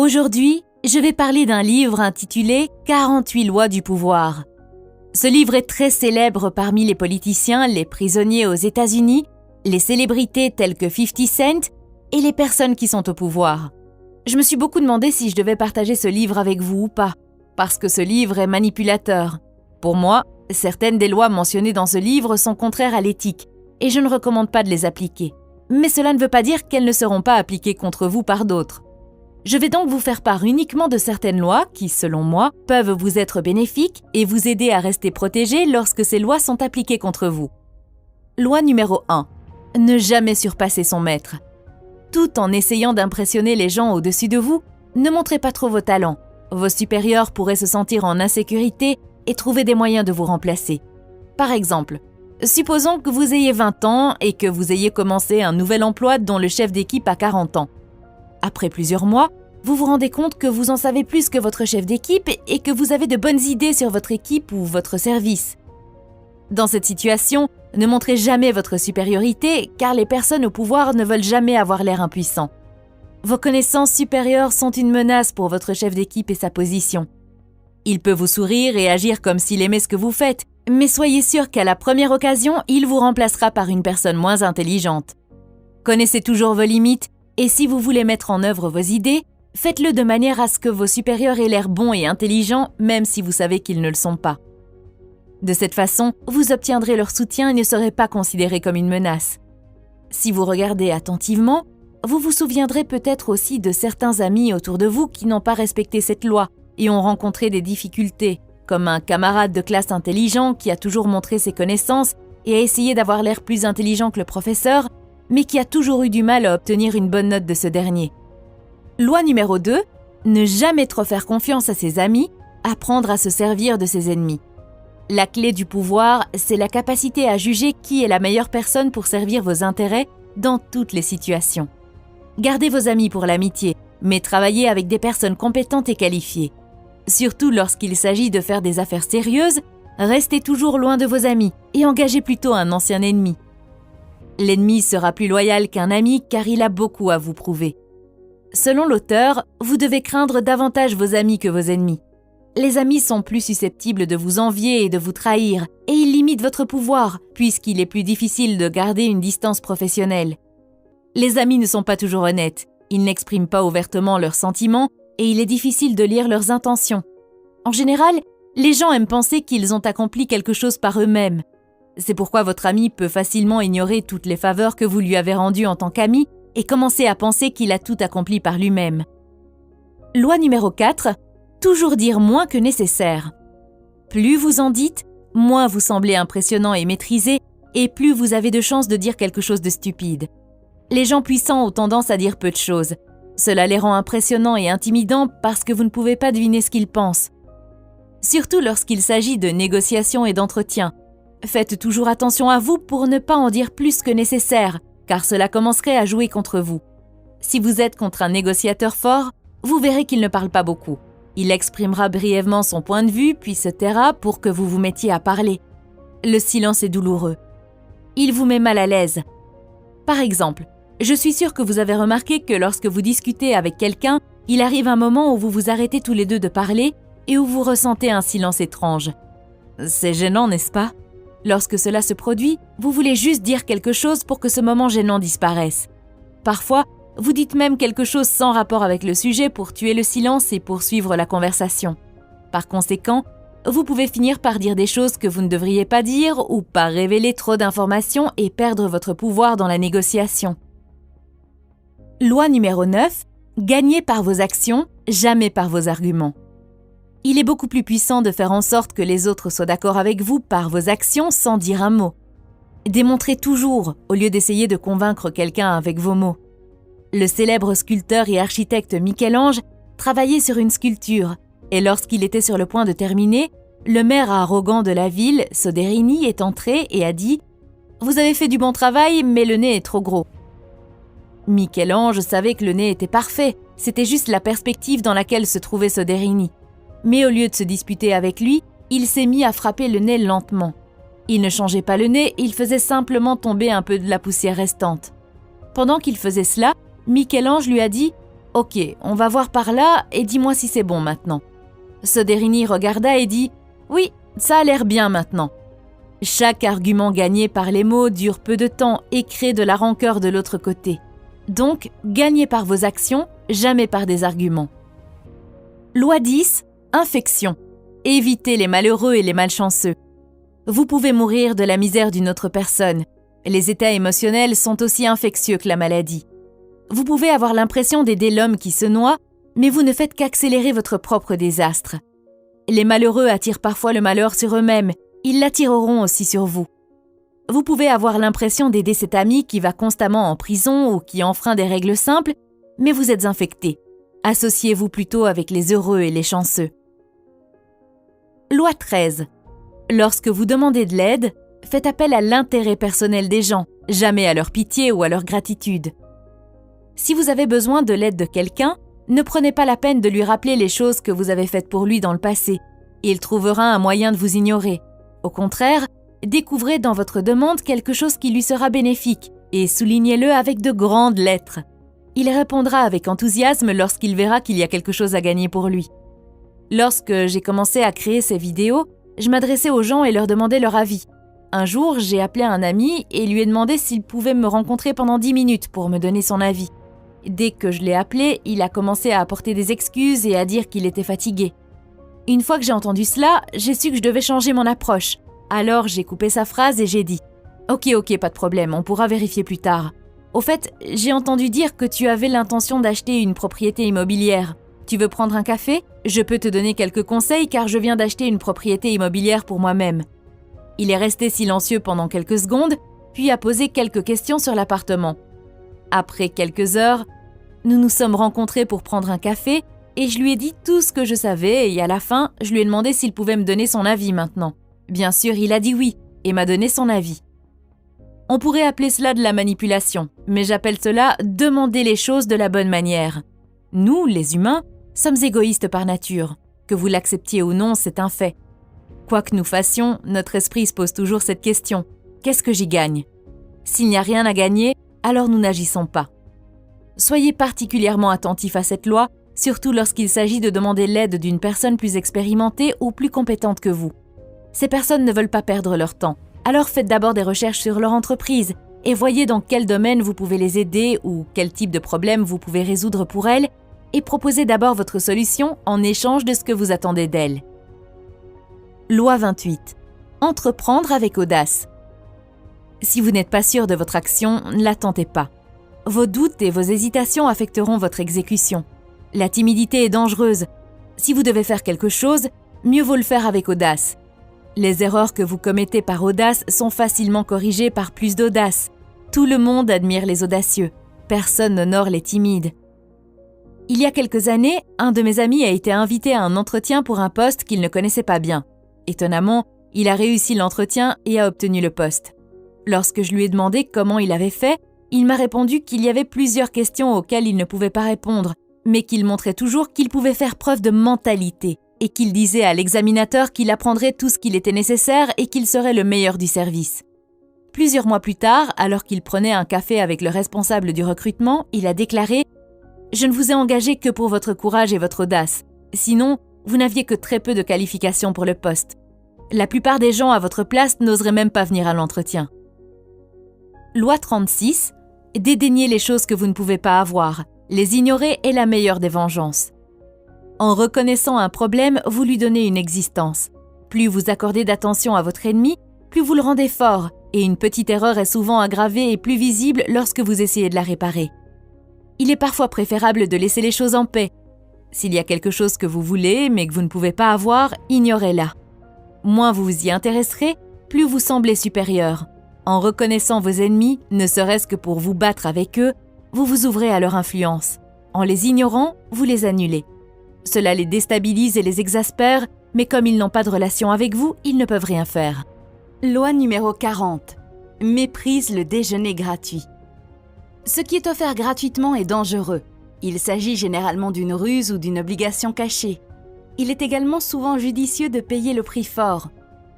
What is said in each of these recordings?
Aujourd'hui, je vais parler d'un livre intitulé « 48 lois du pouvoir ». Ce livre est très célèbre parmi les politiciens, les prisonniers aux États-Unis, les célébrités telles que 50 Cent et les personnes qui sont au pouvoir. Je me suis beaucoup demandé si je devais partager ce livre avec vous ou pas, parce que ce livre est manipulateur. Pour moi, certaines des lois mentionnées dans ce livre sont contraires à l'éthique et je ne recommande pas de les appliquer. Mais cela ne veut pas dire qu'elles ne seront pas appliquées contre vous par d'autres. Je vais donc vous faire part uniquement de certaines lois qui, selon moi, peuvent vous être bénéfiques et vous aider à rester protégé lorsque ces lois sont appliquées contre vous. Loi numéro 1. Ne jamais surpasser son maître. Tout en essayant d'impressionner les gens au-dessus de vous, ne montrez pas trop vos talents. Vos supérieurs pourraient se sentir en insécurité et trouver des moyens de vous remplacer. Par exemple, supposons que vous ayez 20 ans et que vous ayez commencé un nouvel emploi dont le chef d'équipe a 40 ans. Après plusieurs mois, vous vous rendez compte que vous en savez plus que votre chef d'équipe et que vous avez de bonnes idées sur votre équipe ou votre service. Dans cette situation, ne montrez jamais votre supériorité car les personnes au pouvoir ne veulent jamais avoir l'air impuissants. Vos connaissances supérieures sont une menace pour votre chef d'équipe et sa position. Il peut vous sourire et agir comme s'il aimait ce que vous faites, mais soyez sûr qu'à la première occasion, il vous remplacera par une personne moins intelligente. Connaissez toujours vos limites et si vous voulez mettre en œuvre vos idées, faites-le de manière à ce que vos supérieurs aient l'air bons et intelligents, même si vous savez qu'ils ne le sont pas. De cette façon, vous obtiendrez leur soutien et ne serez pas considéré comme une menace. Si vous regardez attentivement, vous vous souviendrez peut-être aussi de certains amis autour de vous qui n'ont pas respecté cette loi et ont rencontré des difficultés, comme un camarade de classe intelligent qui a toujours montré ses connaissances et a essayé d'avoir l'air plus intelligent que le professeur, mais qui a toujours eu du mal à obtenir une bonne note de ce dernier. Loi numéro 2. Ne jamais trop faire confiance à ses amis, apprendre à se servir de ses ennemis. La clé du pouvoir, c'est la capacité à juger qui est la meilleure personne pour servir vos intérêts dans toutes les situations. Gardez vos amis pour l'amitié, mais travaillez avec des personnes compétentes et qualifiées. Surtout lorsqu'il s'agit de faire des affaires sérieuses, restez toujours loin de vos amis et engagez plutôt un ancien ennemi. L'ennemi sera plus loyal qu'un ami car il a beaucoup à vous prouver. Selon l'auteur, vous devez craindre davantage vos amis que vos ennemis. Les amis sont plus susceptibles de vous envier et de vous trahir, et ils limitent votre pouvoir, puisqu'il est plus difficile de garder une distance professionnelle. Les amis ne sont pas toujours honnêtes, ils n'expriment pas ouvertement leurs sentiments, et il est difficile de lire leurs intentions. En général, les gens aiment penser qu'ils ont accompli quelque chose par eux-mêmes. C'est pourquoi votre ami peut facilement ignorer toutes les faveurs que vous lui avez rendues en tant qu'ami et commencer à penser qu'il a tout accompli par lui-même. Loi numéro 4. Toujours dire moins que nécessaire. Plus vous en dites, moins vous semblez impressionnant et maîtrisé, et plus vous avez de chances de dire quelque chose de stupide. Les gens puissants ont tendance à dire peu de choses. Cela les rend impressionnants et intimidants parce que vous ne pouvez pas deviner ce qu'ils pensent. Surtout lorsqu'il s'agit de négociations et d'entretiens. Faites toujours attention à vous pour ne pas en dire plus que nécessaire, car cela commencerait à jouer contre vous. Si vous êtes contre un négociateur fort, vous verrez qu'il ne parle pas beaucoup. Il exprimera brièvement son point de vue, puis se taira pour que vous vous mettiez à parler. Le silence est douloureux. Il vous met mal à l'aise. Par exemple, je suis sûre que vous avez remarqué que lorsque vous discutez avec quelqu'un, il arrive un moment où vous vous arrêtez tous les deux de parler et où vous ressentez un silence étrange. C'est gênant, n'est-ce pas ? Lorsque cela se produit, vous voulez juste dire quelque chose pour que ce moment gênant disparaisse. Parfois, vous dites même quelque chose sans rapport avec le sujet pour tuer le silence et poursuivre la conversation. Par conséquent, vous pouvez finir par dire des choses que vous ne devriez pas dire ou par révéler trop d'informations et perdre votre pouvoir dans la négociation. Loi numéro 9. Gagnez par vos actions, jamais par vos arguments. Il est beaucoup plus puissant de faire en sorte que les autres soient d'accord avec vous par vos actions sans dire un mot. Démontrez toujours, au lieu d'essayer de convaincre quelqu'un avec vos mots. Le célèbre sculpteur et architecte Michel-Ange travaillait sur une sculpture, et lorsqu'il était sur le point de terminer, le maire arrogant de la ville, Soderini, est entré et a dit « Vous avez fait du bon travail, mais le nez est trop gros. » Michel-Ange savait que le nez était parfait, c'était juste la perspective dans laquelle se trouvait Soderini. Mais au lieu de se disputer avec lui, il s'est mis à frapper le nez lentement. Il ne changeait pas le nez, il faisait simplement tomber un peu de la poussière restante. Pendant qu'il faisait cela, Michel-Ange lui a dit « Ok, on va voir par là et dis-moi si c'est bon maintenant. » Soderini regarda et dit « Oui, ça a l'air bien maintenant. » Chaque argument gagné par les mots dure peu de temps et crée de la rancœur de l'autre côté. Donc, gagnez par vos actions, jamais par des arguments. Loi 10. Infection. Évitez les malheureux et les malchanceux. Vous pouvez mourir de la misère d'une autre personne. Les états émotionnels sont aussi infectieux que la maladie. Vous pouvez avoir l'impression d'aider l'homme qui se noie, mais vous ne faites qu'accélérer votre propre désastre. Les malheureux attirent parfois le malheur sur eux-mêmes, ils l'attireront aussi sur vous. Vous pouvez avoir l'impression d'aider cet ami qui va constamment en prison ou qui enfreint des règles simples, mais vous êtes infecté. Associez-vous plutôt avec les heureux et les chanceux. Loi 13. Lorsque vous demandez de l'aide, faites appel à l'intérêt personnel des gens, jamais à leur pitié ou à leur gratitude. Si vous avez besoin de l'aide de quelqu'un, ne prenez pas la peine de lui rappeler les choses que vous avez faites pour lui dans le passé. Il trouvera un moyen de vous ignorer. Au contraire, découvrez dans votre demande quelque chose qui lui sera bénéfique et soulignez-le avec de grandes lettres. Il répondra avec enthousiasme lorsqu'il verra qu'il y a quelque chose à gagner pour lui. Lorsque j'ai commencé à créer ces vidéos, je m'adressais aux gens et leur demandais leur avis. Un jour, j'ai appelé un ami et lui ai demandé s'il pouvait me rencontrer pendant 10 minutes pour me donner son avis. Dès que je l'ai appelé, il a commencé à apporter des excuses et à dire qu'il était fatigué. Une fois que j'ai entendu cela, j'ai su que je devais changer mon approche. Alors j'ai coupé sa phrase et j'ai dit « Ok, pas de problème, on pourra vérifier plus tard. Au fait, j'ai entendu dire que tu avais l'intention d'acheter une propriété immobilière. Tu veux prendre un café ? Je peux te donner quelques conseils car je viens d'acheter une propriété immobilière pour moi-même. » Il est resté silencieux pendant quelques secondes, puis a posé quelques questions sur l'appartement. Après quelques heures, nous nous sommes rencontrés pour prendre un café et je lui ai dit tout ce que je savais et à la fin, je lui ai demandé s'il pouvait me donner son avis maintenant. Bien sûr, il a dit oui et m'a donné son avis. On pourrait appeler cela de la manipulation, mais j'appelle cela demander les choses de la bonne manière. Nous, les humains, sommes égoïstes par nature. Que vous l'acceptiez ou non, c'est un fait. Quoi que nous fassions, notre esprit se pose toujours cette question. Qu'est-ce que j'y gagne ? S'il n'y a rien à gagner, alors nous n'agissons pas. Soyez particulièrement attentifs à cette loi, surtout lorsqu'il s'agit de demander l'aide d'une personne plus expérimentée ou plus compétente que vous. Ces personnes ne veulent pas perdre leur temps, alors faites d'abord des recherches sur leur entreprise et voyez dans quel domaine vous pouvez les aider ou quel type de problème vous pouvez résoudre pour elles et proposez d'abord votre solution en échange de ce que vous attendez d'elles. Loi 28. Entreprendre avec audace. Si vous n'êtes pas sûr de votre action, ne la tentez pas. Vos doutes et vos hésitations affecteront votre exécution. La timidité est dangereuse. Si vous devez faire quelque chose, mieux vaut le faire avec audace. Les erreurs que vous commettez par audace sont facilement corrigées par plus d'audace. Tout le monde admire les audacieux. Personne n'honore les timides. Il y a quelques années, un de mes amis a été invité à un entretien pour un poste qu'il ne connaissait pas bien. Étonnamment, il a réussi l'entretien et a obtenu le poste. Lorsque je lui ai demandé comment il avait fait, il m'a répondu qu'il y avait plusieurs questions auxquelles il ne pouvait pas répondre, mais qu'il montrait toujours qu'il pouvait faire preuve de mentalité et qu'il disait à l'examinateur qu'il apprendrait tout ce qu'il était nécessaire et qu'il serait le meilleur du service. Plusieurs mois plus tard, alors qu'il prenait un café avec le responsable du recrutement, il a déclaré « Je ne vous ai engagé que pour votre courage et votre audace. Sinon, vous n'aviez que très peu de qualifications pour le poste. La plupart des gens à votre place n'oseraient même pas venir à l'entretien. » Loi 36. Dédaignez les choses que vous ne pouvez pas avoir. Les ignorer est la meilleure des vengeances. En reconnaissant un problème, vous lui donnez une existence. Plus vous accordez d'attention à votre ennemi, plus vous le rendez fort, et une petite erreur est souvent aggravée et plus visible lorsque vous essayez de la réparer. Il est parfois préférable de laisser les choses en paix. S'il y a quelque chose que vous voulez, mais que vous ne pouvez pas avoir, ignorez-la. Moins vous vous y intéresserez, plus vous semblez supérieur. En reconnaissant vos ennemis, ne serait-ce que pour vous battre avec eux, vous vous ouvrez à leur influence. En les ignorant, vous les annulez. Cela les déstabilise et les exaspère, mais comme ils n'ont pas de relation avec vous, ils ne peuvent rien faire. Loi numéro 40. Méprise le déjeuner gratuit. Ce qui est offert gratuitement est dangereux. Il s'agit généralement d'une ruse ou d'une obligation cachée. Il est également souvent judicieux de payer le prix fort.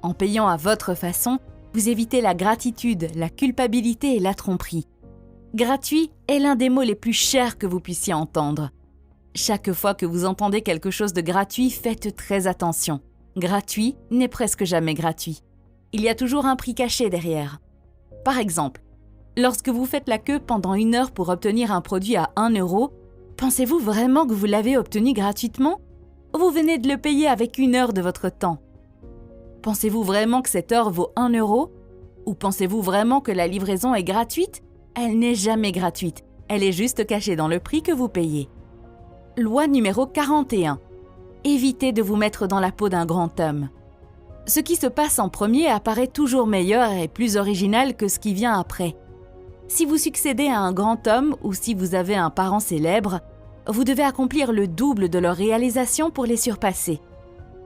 En payant à votre façon, vous évitez la gratitude, la culpabilité et la tromperie. Gratuit est l'un des mots les plus chers que vous puissiez entendre. Chaque fois que vous entendez quelque chose de gratuit, faites très attention. Gratuit n'est presque jamais gratuit. Il y a toujours un prix caché derrière. Par exemple, lorsque vous faites la queue pendant 1 heure pour obtenir un produit à 1 euro, pensez-vous vraiment que vous l'avez obtenu gratuitement? Vous venez de le payer avec 1 heure de votre temps. Pensez-vous vraiment que cette heure vaut 1 euro? Ou pensez-vous vraiment que la livraison est gratuite? Elle n'est jamais gratuite. Elle est juste cachée dans le prix que vous payez. Loi numéro 41. Évitez de vous mettre dans la peau d'un grand homme. Ce qui se passe en premier apparaît toujours meilleur et plus original que ce qui vient après. Si vous succédez à un grand homme ou si vous avez un parent célèbre, vous devez accomplir le double de leur réalisation pour les surpasser.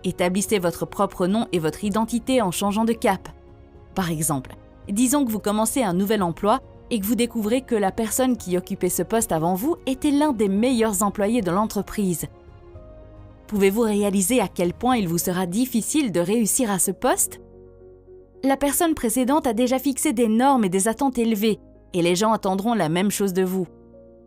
Établissez votre propre nom et votre identité en changeant de cap. Par exemple, disons que vous commencez un nouvel emploi et que vous découvrez que la personne qui occupait ce poste avant vous était l'un des meilleurs employés de l'entreprise. Pouvez-vous réaliser à quel point il vous sera difficile de réussir à ce poste? La personne précédente a déjà fixé des normes et des attentes élevées, et les gens attendront la même chose de vous.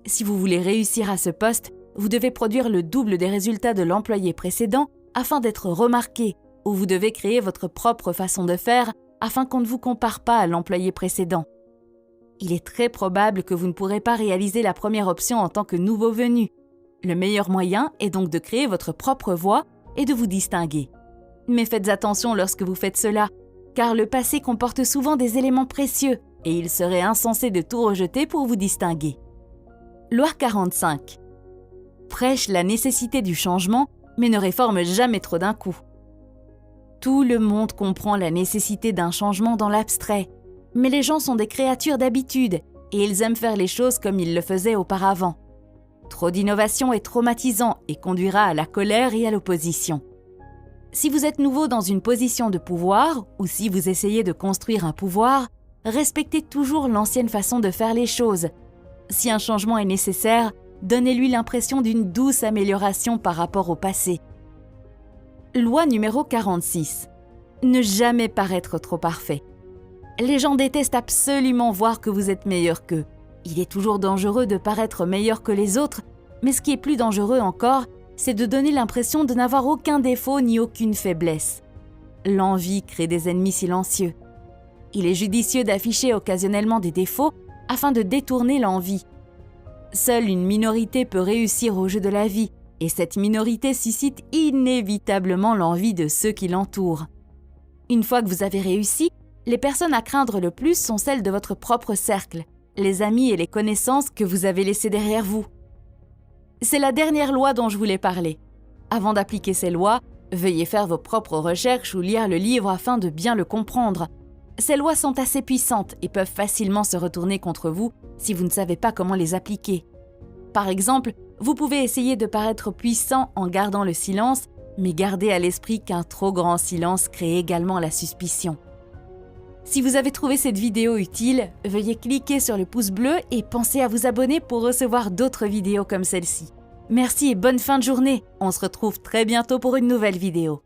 Si vous voulez réussir à ce poste, vous devez produire le double des résultats de l'employé précédent afin d'être remarqué, ou vous devez créer votre propre façon de faire afin qu'on ne vous compare pas à l'employé précédent. Il est très probable que vous ne pourrez pas réaliser la première option en tant que nouveau venu. Le meilleur moyen est donc de créer votre propre voie et de vous distinguer. Mais faites attention lorsque vous faites cela, car le passé comporte souvent des éléments précieux et il serait insensé de tout rejeter pour vous distinguer. Loi 45. Prêche la nécessité du changement, mais ne réforme jamais trop d'un coup. Tout le monde comprend la nécessité d'un changement dans l'abstrait, mais les gens sont des créatures d'habitude et ils aiment faire les choses comme ils le faisaient auparavant. Trop d'innovation est traumatisant et conduira à la colère et à l'opposition. Si vous êtes nouveau dans une position de pouvoir ou si vous essayez de construire un pouvoir, respectez toujours l'ancienne façon de faire les choses. Si un changement est nécessaire, donnez-lui l'impression d'une douce amélioration par rapport au passé. Loi numéro 46. Ne jamais paraître trop parfait. Les gens détestent absolument voir que vous êtes meilleur qu'eux. Il est toujours dangereux de paraître meilleur que les autres, mais ce qui est plus dangereux encore, c'est de donner l'impression de n'avoir aucun défaut ni aucune faiblesse. L'envie crée des ennemis silencieux. Il est judicieux d'afficher occasionnellement des défauts afin de détourner l'envie. Seule une minorité peut réussir au jeu de la vie, et cette minorité suscite inévitablement l'envie de ceux qui l'entourent. Une fois que vous avez réussi, les personnes à craindre le plus sont celles de votre propre cercle, les amis et les connaissances que vous avez laissés derrière vous. C'est la dernière loi dont je voulais parler. Avant d'appliquer ces lois, veuillez faire vos propres recherches ou lire le livre afin de bien le comprendre. Ces lois sont assez puissantes et peuvent facilement se retourner contre vous si vous ne savez pas comment les appliquer. Par exemple, vous pouvez essayer de paraître puissant en gardant le silence, mais gardez à l'esprit qu'un trop grand silence crée également la suspicion. Si vous avez trouvé cette vidéo utile, veuillez cliquer sur le pouce bleu et pensez à vous abonner pour recevoir d'autres vidéos comme celle-ci. Merci et bonne fin de journée. On se retrouve très bientôt pour une nouvelle vidéo.